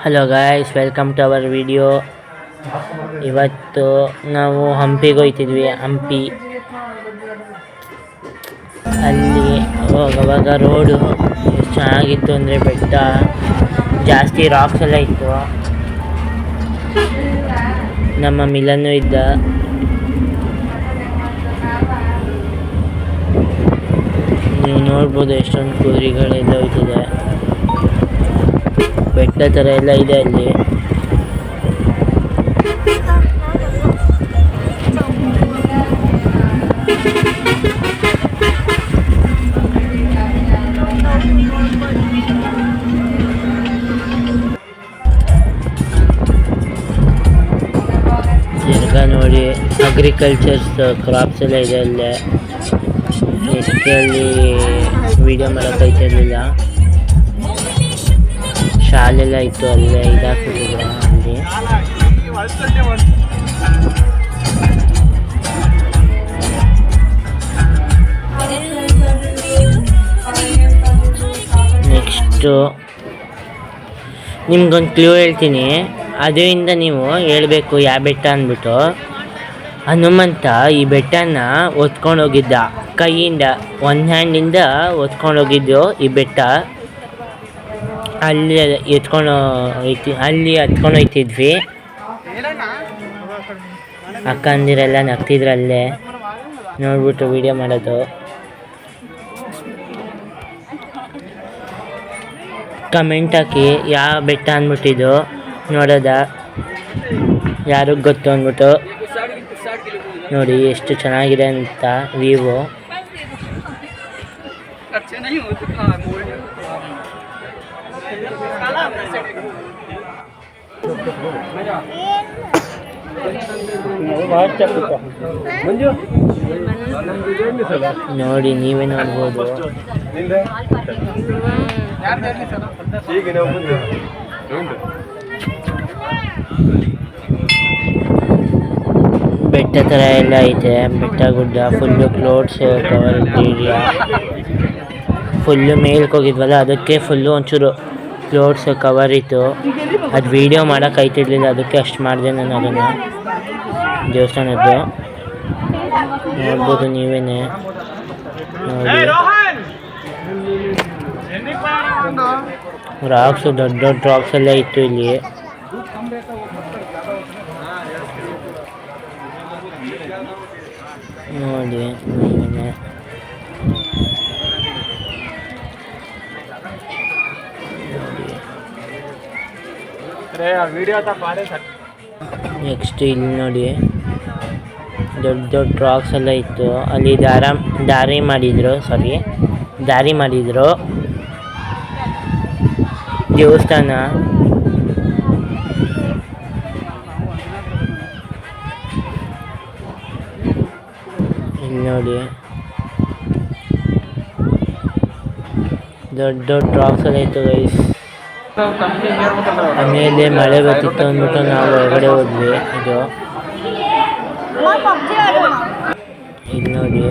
Hello guys, welcome to our video. ಇವತ್ತು ನಾವು ಹಂಪಿಗೆ ಹೋಗ್ತಿದ್ವಿ. ಹಂಪಿ ಅಲ್ಲಿ ಹೋಗುವಾಗ ರೋಡು ಎಷ್ಟು ಚೆನ್ನಾಗಿತ್ತು ಅಂದರೆ ಬೆಟ್ಟ ಜಾಸ್ತಿ ರಾಕ್ಸ್ ಎಲ್ಲ ಇತ್ತು. ನಮ್ಮ ಮಿಲನ್ನು ಇದ್ದ. ನೀವು ನೋಡ್ಬೋದು ಎಷ್ಟೊಂದು ಕುದುರೆಗಳೆಲ್ಲ ಹೋಗ್ತಿದೆ. ಬೆಟ್ಟ ಥರ ಎಲ್ಲ ಇದೆ ಅಲ್ಲಿ. ತಿರ್ಗ ನೋಡಿ ಅಗ್ರಿಕಲ್ಚರ್ಸ್ ಕ್ರಾಪ್ಸ್ ಎಲ್ಲ ಇದೆ ಅಲ್ಲೇ. ಅಲ್ಲಿ ವಿಡಿಯೋ ಮಾಡೋಕ್ಕಾಯ್ತಿರ್ಲಿಲ್ಲ. ಶಾಲೆಲ್ಲ ಇತ್ತು ಅಲ್ಲೇ, ಇದಾಗ್ತಿದ್ರು ಅಲ್ಲಿ. ನೆಕ್ಸ್ಟು ನಿಮ್ಗೊಂದು ಕ್ಲೂ ಹೇಳ್ತೀನಿ, ಅದರಿಂದ ನೀವು ಹೇಳಬೇಕು ಯಾವ ಬೆಟ್ಟ ಅಂದ್ಬಿಟ್ಟು. ಹನುಮಂತ ಈ ಬೆಟ್ಟನ ಹೊತ್ಕೊಂಡೋಗಿದ್ದ, ಕೈಯಿಂದ ಒಂದು ಹ್ಯಾಂಡಿಂದ ಹೊತ್ಕೊಂಡೋಗಿದ್ದು ಈ ಬೆಟ್ಟ. ಅಲ್ಲಿ ಹತ್ಕೊಂಡು ಹೋಗ್ತಿದ್ವಿ. ಅಕ್ಕಂದಿರೆಲ್ಲ ನಗ್ತಿದ್ರಲ್ಲೇ ನೋಡ್ಬಿಟ್ಟು ವಿಡಿಯೋ ಮಾಡೋದು. ಕಮೆಂಟ್ ಹಾಕಿ ಯಾವ ಬೆಟ್ಟ ಅಂದ್ಬಿಟ್ಟಿದ್ದು ನೋಡೋದ, ಯಾರಿಗೆ ಗೊತ್ತು ಅಂದ್ಬಿಟ್ಟು. ನೋಡಿ ಎಷ್ಟು ಚೆನ್ನಾಗಿದೆ ಅಂತ ವ್ಯೂ. ನೋಡಿ ನೀವೇ ನೋಡ್ಬೋದು. ಬೆಟ್ಟ ಥರ ಎಲ್ಲ ಐತೆ, ಬೆಟ್ಟ ಗುಡ್ಡ full clouds cover area. Full ಮೇಲ್ಕ್ಕೆ ಹೋಗಿದ್ವಲ್ಲ, ಅದಕ್ಕೆ ಫುಲ್ಲು ಒಂಚೂರು ಕ್ಲೌಡ್ಸ್ ಕವರ್ ಇತ್ತು. ಅದು ವೀಡಿಯೋ ಮಾಡೋಕ್ಕಾಯ್ತಿರ್ಲಿಲ್ಲ, ಅದಕ್ಕೆ ಅಷ್ಟು ಮಾಡಿದೆ ನಾನು ಅದನ್ನು. ದೇವಸ್ಥಾನದ್ದು ನೋಡ್ಬೋದು ನೀವೇ ನೋಡಿ. ರಾಕ್ಸು ದೊಡ್ಡ ದೊಡ್ಡ ರಾಕ್ಸ್ ಎಲ್ಲ ಇತ್ತು ಇಲ್ಲಿ. ನೋಡಿ ನೀವೇ. ನೆಕ್ಸ್ಟ್ ಇಲ್ಲಿ ನೋಡಿ ದೊಡ್ಡ ದೊಡ್ಡ ರಾಕ್ಸ್ ಎಲ್ಲ ಇತ್ತು. ಅಲ್ಲಿ ದಾರಿ ಮಾಡಿದ್ರು ದೇವಸ್ಥಾನ. ಇಲ್ಲಿ ನೋಡಿ ದೊಡ್ಡ ದೊಡ್ಡ ರಾಕ್ಸ್ ಎಲ್ಲ ಇತ್ತು ಗೈಸ್. ಆಮೇಲೆ ಮಳೆ ಬರ್ತಿತ್ತು ಅಂದ್ಬಿಟ್ಟು ನಾವು ಹೊರಗಡೆ ಹೋದ್ವಿ. ಇಲ್ಲಿ ನೋಡಿ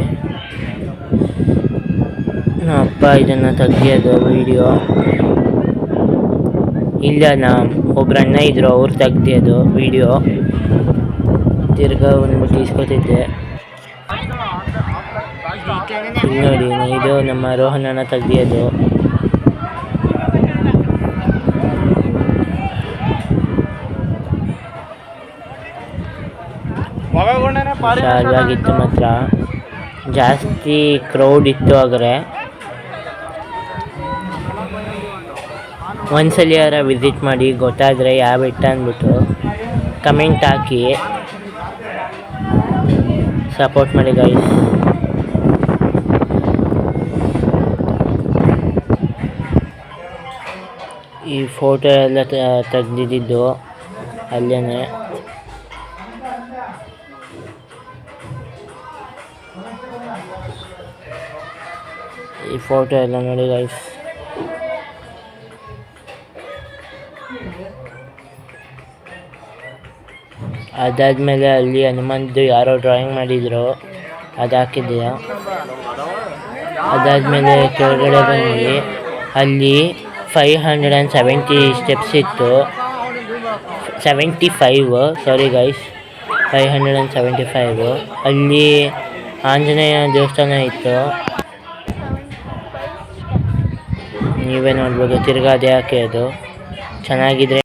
ನಮ್ಮ ಅಪ್ಪ ಇದನ್ನು ತೆಗಿಯೋದು ವಿಡಿಯೋ. ಇಲ್ಲ ಒಬ್ರು ಅಣ್ಣ ಇದ್ರು, ಅವ್ರು ತೆಗ್ದಿಯೋದು ವಿಡಿಯೋ. ತಿರ್ಗಾ ಬಂದ್ಬಿಟ್ಟು ಇಸ್ಕೊತಿದ್ದೆ. ಇಲ್ಲಿ ನೋಡಿ ಇದು ನಮ್ಮ ರೋಹನನ ತೆಗ್ದಿಯೋದು. ಶಾಲಾಗಿತ್ತು ಮಾತ್ರ, ಜಾಸ್ತಿ ಕ್ರೌಡ್ ಇತ್ತು. ಆದರೆ ಒಂದ್ಸಲಿ ಯಾರ ವಿಸಿಟ್ ಮಾಡಿ, ಗೊತ್ತಾದರೆ ಯಾವ ಬೆಟ್ಟ ಅಂದ್ಬಿಟ್ಟು ಕಮೆಂಟ್ ಹಾಕಿ ಸಪೋರ್ಟ್ ಮಾಡಿ ಗೈಸ್. ಈ ಫೋಟೋ ಎಲ್ಲ ತೆಗ್ದಿದ್ದು ಅಲ್ಲೇ. ಈ ಫೋಟೋ ಎಲ್ಲ ನೋಡಿ ಗೈಸ್. ಅದಾದಮೇಲೆ ಅಲ್ಲಿ ಹನುಮಂತು ಯಾರೋ ಡ್ರಾಯಿಂಗ್ ಮಾಡಿದ್ರು, ಅದು ಹಾಕಿದ್ದೆ. ಅದಾದಮೇಲೆ ಕೆಳಗಡೆ ಬಂದ್ವಿ. ಅಲ್ಲಿ 570 ಸ್ಟೆಪ್ಸ್ ಇತ್ತು. 75 ಸಾರಿ ಗೈಸ್, 575. ಅಲ್ಲಿ ಆಂಜನೇಯ ದೇವಸ್ಥಾನ ಇತ್ತು, ನೀವೇ ನೋಡ್ಬೋದು. ತಿರ್ಗಾ ಅದೇ ಹಾಕಿ ಅದು ಚೆನ್ನಾಗಿದ್ರೆ